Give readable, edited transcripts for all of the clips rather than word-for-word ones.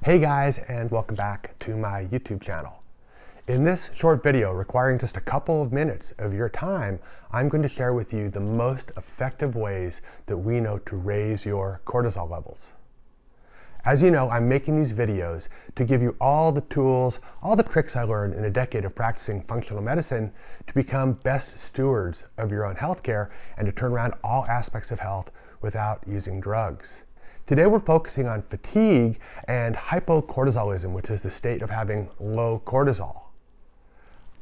Hey guys, and welcome back to my YouTube channel. In this short video requiring just a couple of minutes of your time, I'm going to share with you the most effective ways that we know to raise your cortisol levels. As you know, I'm making these videos to give you all the tools, all the tricks I learned in a decade of practicing functional medicine to become best stewards of your own healthcare and to turn around all aspects of health without using drugs. Today we're focusing on fatigue and hypocortisolism, which is the state of having low cortisol.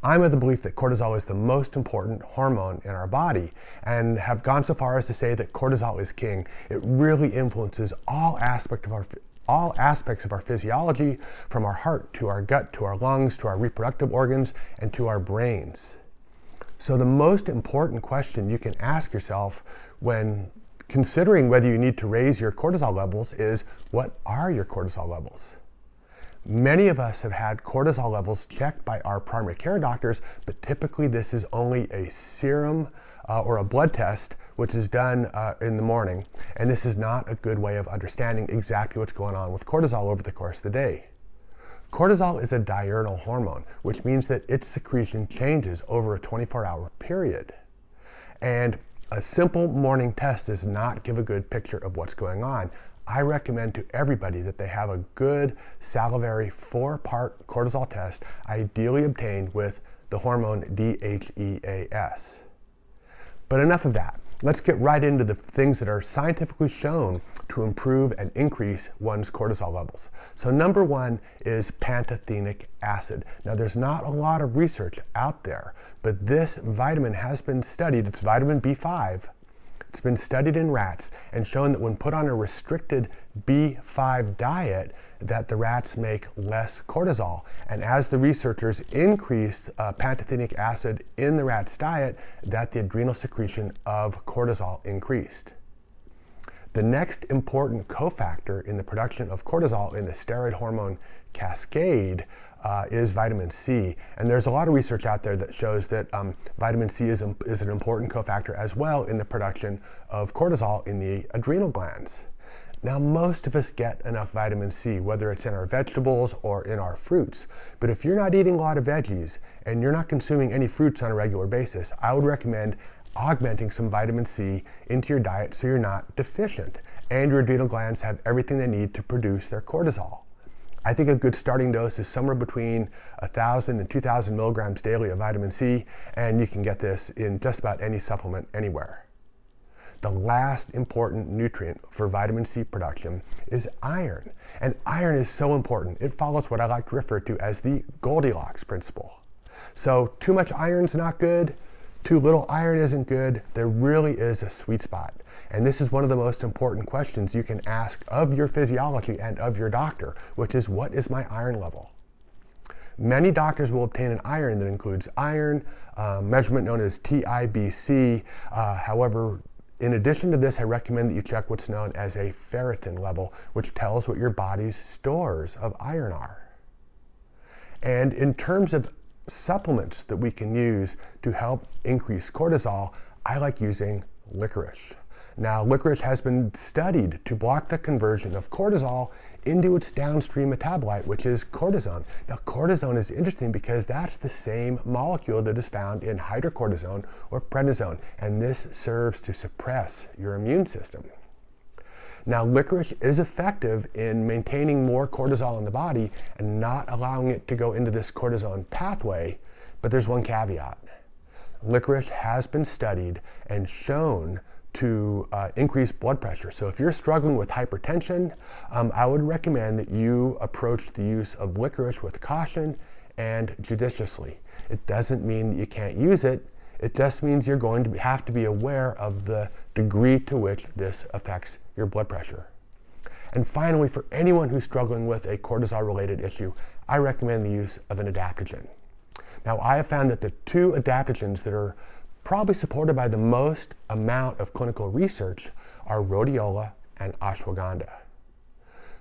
I'm of the belief that cortisol is the most important hormone in our body and have gone so far as to say that cortisol is king. It really influences all aspects of our physiology, from our heart to our gut to our lungs to our reproductive organs and to our brains. So the most important question you can ask yourself when considering whether you need to raise your cortisol levels is, what are your cortisol levels? Many of us have had cortisol levels checked by our primary care doctors, but typically this is only a serum or a blood test, which is done in the morning. And this is not a good way of understanding exactly what's going on with cortisol over the course of the day. Cortisol is a diurnal hormone, which means that its secretion changes over a 24-hour period. And a simple morning test does not give a good picture of what's going on. I recommend to everybody that they have a good salivary 4-part cortisol test, ideally obtained with the hormone DHEAS. But enough of that. Let's get right into the things that are scientifically shown to improve and increase one's cortisol levels. So number one is pantothenic acid. Now there's not a lot of research out there, but this vitamin has been studied. It's vitamin B5. It's been studied in rats and shown that when put on a restricted B5 diet, that the rats make less cortisol. And as the researchers increased pantothenic acid in the rat's diet, that the adrenal secretion of cortisol increased. The next important cofactor in the production of cortisol in the steroid hormone cascade is vitamin C. And there's a lot of research out there that shows that vitamin C is an important cofactor as well in the production of cortisol in the adrenal glands. Now, most of us get enough vitamin C, whether it's in our vegetables or in our fruits. But if you're not eating a lot of veggies and you're not consuming any fruits on a regular basis, I would recommend augmenting some vitamin C into your diet so you're not deficient and your adrenal glands have everything they need to produce their cortisol. I think a good starting dose is somewhere between 1,000 and 2,000 milligrams daily of vitamin C, and you can get this in just about any supplement anywhere. The last important nutrient for vitamin C production is iron. And iron is so important. It follows what I like to refer to as the Goldilocks principle. So too much iron's not good, too little iron isn't good. There really is a sweet spot. And this is one of the most important questions you can ask of your physiology and of your doctor, which is, what is my iron level? Many doctors will obtain an iron that includes iron, measurement known as TIBC. However, in addition to this, I recommend that you check what's known as a ferritin level, which tells what your body's stores of iron are. And in terms of supplements that we can use to help increase cortisol, I like using licorice. Now, licorice has been studied to block the conversion of cortisol into its downstream metabolite, which is cortisone. Now, cortisone is interesting because that's the same molecule that is found in hydrocortisone or prednisone, and this serves to suppress your immune system. Now, licorice is effective in maintaining more cortisol in the body and not allowing it to go into this cortisone pathway, but there's one caveat. Licorice has been studied and shown to increase blood pressure. So if you're struggling with hypertension, I would recommend that you approach the use of licorice with caution and judiciously. It doesn't mean that you can't use it. It just means you're going to have to be aware of the degree to which this affects your blood pressure. And finally, for anyone who's struggling with a cortisol-related issue, I recommend the use of an adaptogen. Now, I have found that the two adaptogens that are probably supported by the most amount of clinical research are rhodiola and ashwagandha.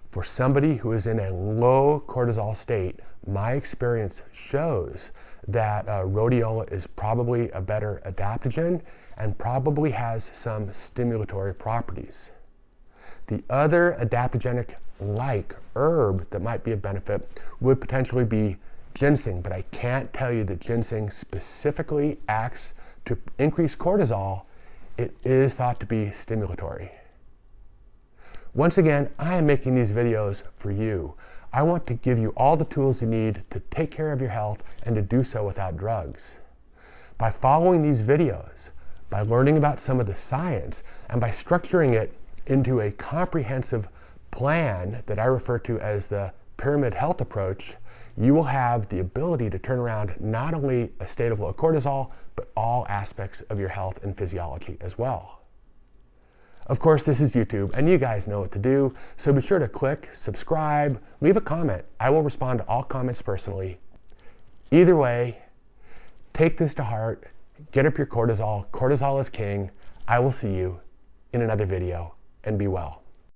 For somebody who is in a low cortisol state, my experience shows that rhodiola is probably a better adaptogen and probably has some stimulatory properties. The other adaptogenic like herb that might be of benefit would potentially be ginseng, but I can't tell you that ginseng specifically acts to increase cortisol. It is thought to be stimulatory. Once again, I am making these videos for you. I want to give you all the tools you need to take care of your health and to do so without drugs. By following these videos, by learning about some of the science, and by structuring it into a comprehensive plan that I refer to as the pyramid health approach, you will have the ability to turn around not only a state of low cortisol, but all aspects of your health and physiology as well. Of course, this is YouTube, and you guys know what to do, so be sure to click, subscribe, leave a comment. I will respond to all comments personally. Either way, take this to heart, get up your cortisol. Cortisol is king. I will see you in another video, and be well.